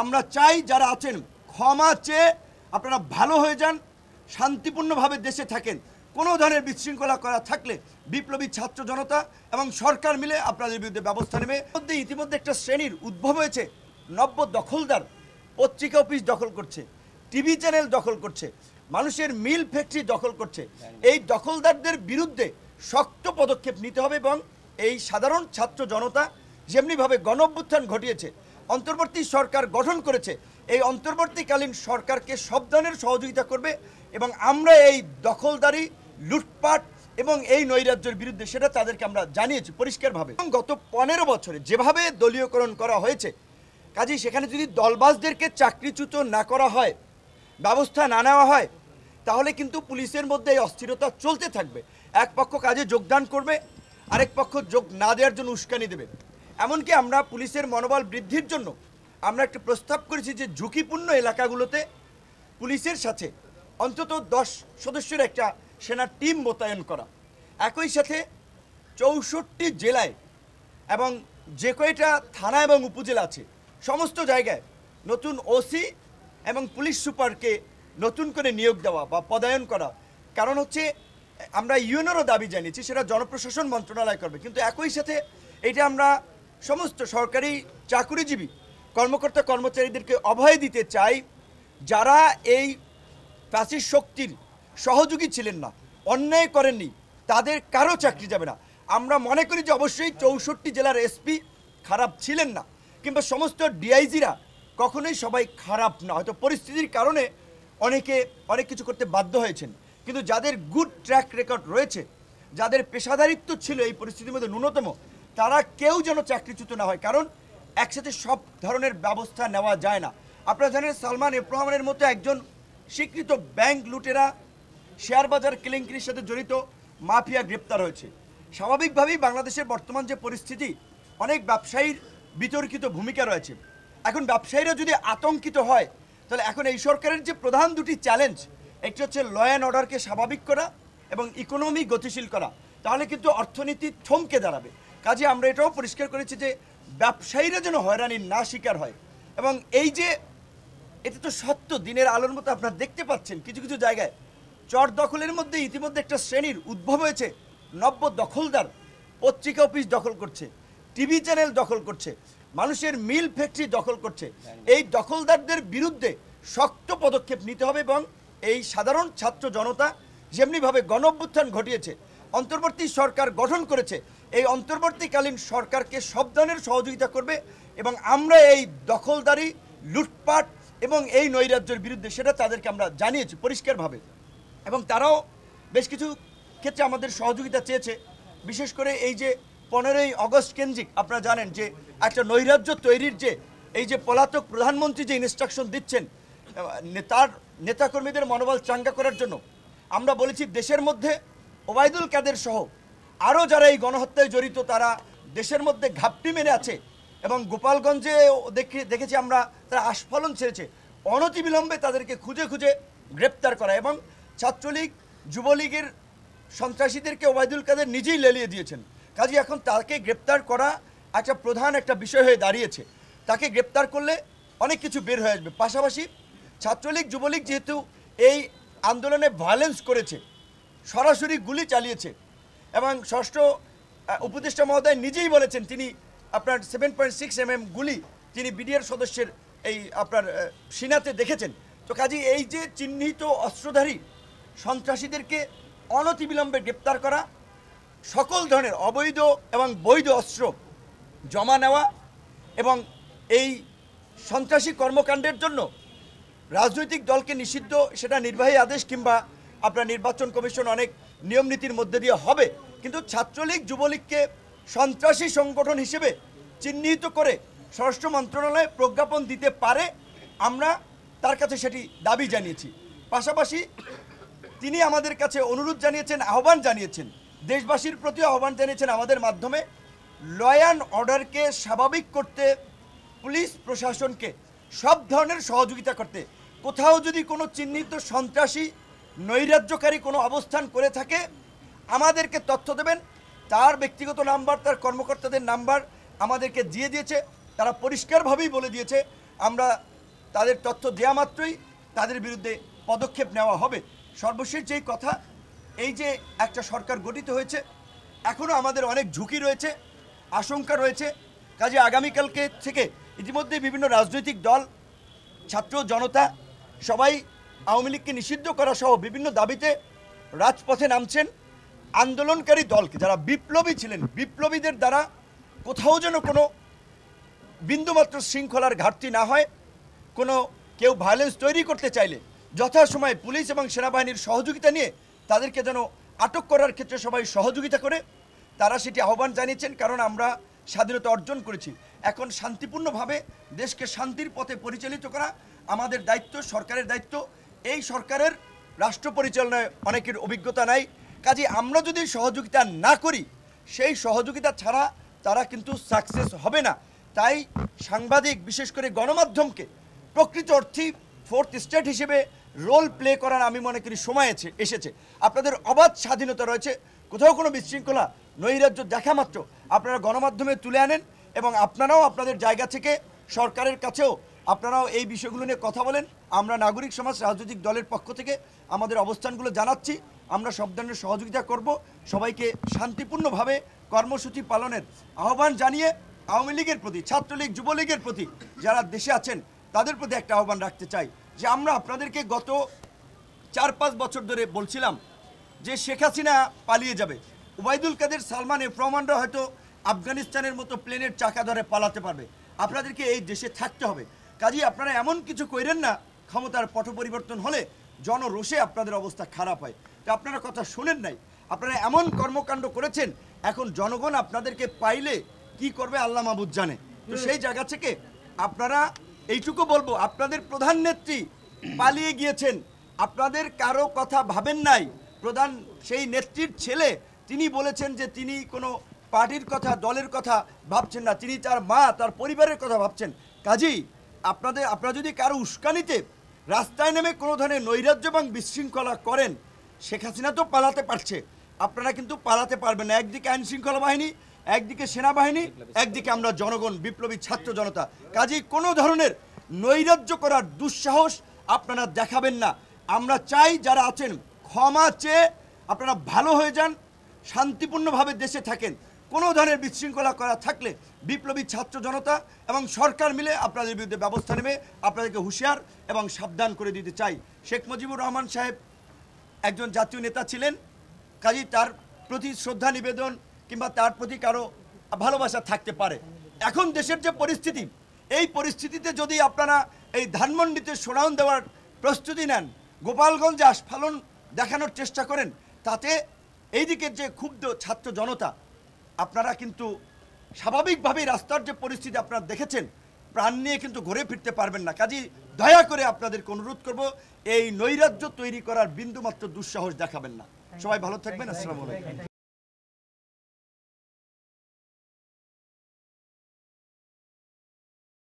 আমরা চাই যারা আছেন ক্ষমা চেয়ে আপনারা ভালো হয়ে যান, শান্তিপূর্ণভাবে দেশে থাকেন। কোনো ধরনের বিশৃঙ্খলা করা থাকলে বিপ্লবী ছাত্র জনতা এবং সরকার মিলে আপনাদের বিরুদ্ধে ব্যবস্থা নেবে। ইতিমধ্যে একটা শ্রেণীর উদ্ভব হয়েছে, নব্য দখলদার, পত্রিকা অফিস দখল করছে, টিভি চ্যানেল দখল করছে, মানুষের মিল ফ্যাক্টরি দখল করছে। এই দখলদারদের বিরুদ্ধে শক্ত পদক্ষেপ নিতে হবে এবং এই সাধারণ ছাত্র জনতা যেমনিভাবে গণঅভ্যুত্থান ঘটিয়েছে, অন্তর্বর্তী সরকার গঠন করেছে, এই অন্তর্বর্তীকালীন সরকারকে সব ধরনের সহযোগিতা করবে এবং আমরা এই দখলদারি, লুটপাট এবং এই নৈরাজ্যের বিরুদ্ধে সেটা তাদেরকে আমরা জানিয়েছি পরিষ্কারভাবে। গত 15 বছরে যেভাবে দলীয়করণ করা হয়েছে, কাজেই সেখানে যদি দলবাজদেরকে চাকরিচ্যুত না করা হয়, ব্যবস্থা না নেওয়া হয়, তাহলে কিন্তু পুলিশের মধ্যে এই অস্থিরতা চলতে থাকবে। এক পক্ষ কাজে যোগদান করবে, আরেক পক্ষ যোগ না দেওয়ার জন্য উস্কানি দেবে। এমনকি আমরা পুলিশের মনোবল বৃদ্ধির জন্য আমরা একটা প্রস্তাব করেছি যে ঝুঁকিপূর্ণ এলাকাগুলোতে পুলিশের সাথে অন্তত 10 সদস্যের একটা সেনা টিম মোতায়েন করা। একই সাথে 64 জেলায় এবং যে কয়টা থানা এবং উপজেলা আছে সমস্ত জায়গায় নতুন ওসি এবং পুলিশ সুপারকে নতুন করে নিয়োগ দেওয়া বা পদায়ন করা। কারণ হচ্ছে আমরা ইউএনওরও দাবি জানিয়েছি, সেটা জনপ্রশাসন মন্ত্রণালয় করবে, কিন্তু একই সাথে এটা আমরা সমস্ত সরকারি চাকুরিজীবী কর্মকর্তা কর্মচারীদেরকে অভয় দিতে চাই, যারা এই ফ্যাসিস্ট শক্তির সহযোগী ছিলেন না, অন্যায় করেননি, তাদের কারো চাকরি যাবে না। আমরা মনে করি যে অবশ্যই 64 জেলার এসপি খারাপ ছিলেন না, কিংবা সমস্ত ডিআইজিরা কখনোই সবাই খারাপ না, হয়তো পরিস্থিতির কারণে অনেকে অনেক কিছু করতে বাধ্য হয়েছেন, কিন্তু যাদের গুড ট্র্যাক রেকর্ড রয়েছে, যাদের পেশাদারিত্ব ছিল এই পরিস্থিতির মধ্যে ন্যূনতম, তারা কেউ যেন চাকরিচ্যুত না হয়। কারণ একসাথে সব ধরনের ব্যবস্থা নেওয়া যায় না। আপনারা জানেন সালমান এফ রহমানের মতো একজন স্বীকৃত ব্যাংক লুটেরা, শেয়ার বাজার কেলেঙ্কারির সাথে জড়িত মাফিয়া গ্রেপ্তার হয়েছে। স্বাভাবিকভাবেই বাংলাদেশের বর্তমান যে পরিস্থিতি, অনেক ব্যবসায়ীর বিতর্কিত ভূমিকা রয়েছে। এখন ব্যবসায়ীরা যদি আতঙ্কিত হয়, তাহলে এখন এই সরকারের যে প্রধান দুটি চ্যালেঞ্জ, একটি হচ্ছে ল অ্যান্ড অর্ডারকে স্বাভাবিক করা এবং ইকোনমি গতিশীল করা, তাহলে কিন্তু অর্থনীতি থমকে দাঁড়াবে। কাজে আমরা এটাও পরিষ্কার করেছি যে ব্যবসায়ীরা যেন হয়রানির না শিকার হয়। এবং এই যে এটা তো সত্য, দিনের আলোর মতো আপনারা দেখতে পাচ্ছেন কিছু কিছু জায়গায় চর দখলের মধ্যে ইতিমধ্যে একটা শ্রেণীর উদ্ভব হয়েছে, নব্য দখলদার, পত্রিকা অফিস দখল করছে, টিভি চ্যানেল দখল করছে, মানুষের মিল ফ্যাক্টরি দখল করছে। এই দখলদারদের বিরুদ্ধে শক্ত পদক্ষেপ নিতে হবে এবং এই সাধারণ ছাত্র জনতা যেমনিভাবে গণঅভ্যুত্থান ঘটিয়েছে, অন্তর্বর্তী সরকার গঠন করেছে, এই অন্তর্বর্তীকালীন সরকারকে সব ধরনের সহযোগিতা করবে এবং আমরা এই দখলদারি, লুটপাট এবং এই নৈরাজ্যের বিরুদ্ধে সেটা তাদেরকে আমরা জানিয়েছি পরিষ্কারভাবে। এবং তারাও বেশ কিছু ক্ষেত্রে আমাদের সহযোগিতা চেয়েছে। বিশেষ করে এই যে 15ই আগস্ট কেন্দ্রিক আপনারা জানেন যে একটা নৈরাজ্য তৈরির যে এই যে পলাতক প্রধানমন্ত্রী যে ইনস্ট্রাকশন দিচ্ছেন তার নেতাকর্মীদের মনোবল চাঙ্গা করার জন্য আমরা বলেছি দেশের মধ্যে ওবায়দুল কাদের সহ আরও যারা এই গণহত্যায় জড়িত তারা দেশের মধ্যে ঘাপটি মেরে আছে এবং গোপালগঞ্জে দেখেছি আমরা তারা আস্ফালন ছেড়েছে, অনতিবিলম্বে তাদেরকে খুঁজে খুঁজে গ্রেপ্তার করা। এবং ছাত্রলীগ যুবলীগের সন্ত্রাসীদেরকে ওবায়দুল কাদের নিজেই লেলিয়ে দিয়েছেন। কাজে এখন তাকে গ্রেপ্তার করা একটা প্রধান একটা বিষয় হয়ে দাঁড়িয়েছে। তাকে গ্রেপ্তার করলে অনেক কিছু বের হয়ে আসবে। পাশাপাশি ছাত্রলীগ যুবলীগ যেহেতু এই আন্দোলনে ভায়োলেন্স করেছে, সরাসরি গুলি চালিয়েছে এবং ষষ্ঠ উপদেষ্টা মহোদয় নিজেই বলেছেন তিনি আপনার 7.6 mm গুলি তিনি বিডিআর সদস্যের এই আপনার সিনাতে দেখেছেন। তো কাজে এই যে চিহ্নিত অস্ত্রধারী সন্ত্রাসীদেরকে অনতিবিলম্বে গ্রেপ্তার করা, সকল ধরনের অবৈধ এবং বৈধ অস্ত্র জমা নেওয়া এবং এই সন্ত্রাসী কর্মকাণ্ডের জন্য রাজনৈতিক দলকে নিষিদ্ধ, সেটা নির্বাহী আদেশ কিংবা আপনার নির্বাচন কমিশন অনেক নিয়ম নীতির মধ্যে দিয়ে হবে, কিন্তু ছাত্রলীগ যুবলীগকে সন্ত্রাসী সংগঠন হিসেবে চিহ্নিত করে স্বরাষ্ট্র মন্ত্রণালয়ে প্রজ্ঞাপন দিতে পারে, আমরা তার কাছে সেটি দাবি জানিয়েছি। পাশাপাশি তিনি আমাদের কাছে অনুরোধ জানিয়েছেন, আহ্বান জানিয়েছেন, দেশবাসীর প্রতি আহ্বান জানিয়েছেন আমাদের মাধ্যমে ল অ্যান্ড অর্ডারকে স্বাভাবিক করতে পুলিশ প্রশাসনকে সব ধরনের সহযোগিতা করতে। কোথাও যদি কোনো চিহ্নিত সন্ত্রাসী নৈরাজ্যকারী কোনো অবস্থান করে থাকে আমাদেরকে তথ্য দেবেন। তার ব্যক্তিগত নাম্বার, তার কর্মকর্তাদের নাম্বার আমাদেরকে দিয়ে দিয়েছে। তারা পরিষ্কারভাবেই বলে দিয়েছে আমরা তাদের তথ্য দেওয়া মাত্রই তাদের বিরুদ্ধে পদক্ষেপ নেওয়া হবে। সর্বশেষ যেই কথা, এই যে একটা সরকার গঠিত হয়েছে, এখনও আমাদের অনেক ঝুঁকি রয়েছে, আশঙ্কা রয়েছে। কাজে আগামীকালকে থেকে ইতিমধ্যে বিভিন্ন রাজনৈতিক দল, ছাত্র জনতা সবাই আওয়ামী লীগকে নিষিদ্ধ করা সহ বিভিন্ন দাবিতে রাজপথে নামছেন। আন্দোলনকারী দলকে যারা বিপ্লবী ছিলেন, বিপ্লবীদের দ্বারা কোথাও যেন কোনো বিন্দুমাত্র শৃঙ্খলার ঘাটতি না হয়। কোনো কেউ ভায়োলেন্স তৈরি করতে চাইলে যথাসময়ে পুলিশ এবং সেনাবাহিনীর সহযোগিতা নিয়ে তাদেরকে যেন আটক করার ক্ষেত্রে সবাই সহযোগিতা করে, তারা সেটি আহ্বান জানিয়েছেন। কারণ আমরা স্বাধীনতা অর্জন করেছি, এখন শান্তিপূর্ণভাবে দেশকে শান্তির পথে পরিচালিত করা আমাদের দায়িত্ব, সরকারের দায়িত্ব। এই সরকারের রাষ্ট্র পরিচালনায় অনেকের অভিজ্ঞতা নাই। কাজে আমরা যদি সহযোগিতা না করি, সেই সহযোগিতা ছাড়া তারা কিন্তু সাকসেস হবে না। তাই সাংবাদিক, বিশেষ করে গণমাধ্যমকে প্রকৃত অর্থে ফোর্থ স্টেট হিসেবে রোল প্লে করার আমি মনে করি সময় এসেছে। আপনাদের অবাধ স্বাধীনতা রয়েছে, কোথাও কোনো বিশৃঙ্খলা নৈরাজ্য দেখা মাত্র আপনারা গণমাধ্যমে তুলে আনেন এবং আপনারাও আপনাদের জায়গা থেকে সরকারের কাছেও আপনারাও এই বিষয়গুলো নিয়ে কথা বলেন। আমরা নাগরিক সমাজ, রাজনৈতিক দলের পক্ষ থেকে আমাদের অবস্থানগুলো জানাচ্ছি। আমরা সব ধরনের সহযোগিতা করব। সবাইকে শান্তিপূর্ণভাবে কর্মসূচি পালনের আহ্বান জানিয়ে আওয়ামী লীগের প্রতি, ছাত্রলীগ, যুবলীগের প্রতি যারা দেশে আছেন তাদের প্রতি একটা আহ্বান রাখতে চাই যে আমরা আপনাদেরকে গত 4-5 বছর ধরে বলছিলাম যে শেখ হাসিনা পালিয়ে যাবে, ওবায়দুল কাদের, সালমান, এফ রহমানরা হয়তো আফগানিস্তানের মতো প্লেনের চাকা ধরে পালাতে পারবে, আপনাদেরকে এই দেশে থাকতে হবে। কাজেই আপনারা এমন কিছু কইরেন না ক্ষমতার পট পরিবর্তন হলে জনরোষে আপনাদের অবস্থা খারাপ হয়। তো আপনারা কথা শোনেন নাই, আপনারা এমন কর্মকাণ্ড করেছেন, এখন জনগণ আপনাদেরকে পাইলে কি করবে আল্লাহ মাহবুদ জানে। তো সেই জায়গা থেকে আপনারা এইটুকু বলবো, আপনাদের প্রধান নেত্রী পালিয়ে গিয়েছেন, আপনাদের কারো কথা ভাবেন নাই। প্রধান সেই নেত্রীর ছেলে, তিনি বলেছেন যে তিনি কোনো পার্টির কথা, দলের কথা ভাবছেন না, তিনি তার মা, তার পরিবারের কথা ভাবছেন। কাজেই আপনারা যদি কারো উস্কানিতে রাস্তায় নেমে কোনো ধরনের নৈরাজ্য এবং বিশৃঙ্খলা করেন, শেখ হাসিনা তো পালাতে পারছে, আপনারা কিন্তু পালাতে পারবেন না। একদিকে আইন শৃঙ্খলা বাহিনী, একদিকে সেনাবাহিনী, একদিকে আমরা জনগণ, বিপ্লবী ছাত্র জনতা। কাজেই কোনো ধরনের নৈরাজ্য করার দুঃসাহস আপনারা দেখাবেন না। আমরা চাই যারা আছেন ক্ষমা চেয়ে আপনারা ভালো হয়ে যান, শান্তিপূর্ণভাবে দেশে থাকেন। কোনো ধরনের বিশৃঙ্খলা করা থাকলে বিপ্লবী ছাত্র জনতা এবং সরকার মিলে আপনাদের বিরুদ্ধে ব্যবস্থা নেবে। আপনাদেরকে হুঁশিয়ার এবং সাবধান করে দিতে চাই। শেখ মুজিবুর রহমান সাহেব একজন জাতীয় নেতা ছিলেন, কাজেই তার প্রতি শ্রদ্ধা নিবেদন কিংবা তার প্রতি কারো ভালোবাসা থাকতে পারে। এখন দেশের যে পরিস্থিতি, এই পরিস্থিতিতে যদি আপনারা এই ধানমন্ডিতে শোডাউন দেওয়ার প্রস্তুতি নেন, গোপালগঞ্জে আস্ফালন দেখানোর চেষ্টা করেন, তাতে এই দিকের যে ক্ষুব্ধ ছাত্র জনতা, আপনারা কিন্তু স্বাভাবিকভাবেই রাস্তার যে পরিস্থিতি আপনারা দেখেছেন, প্রাণ নিয়ে কিন্তু ঘুরে ফিরতে পারবেন না। কাজেই দয়া করে আপনাদেরকে অনুরোধ করব, এই নৈরাজ্য তৈরি করার বিন্দুমাত্র দুঃসাহস দেখাবেন না। সবাই ভালো থাকবেন। আসসালামু আলাইকুম।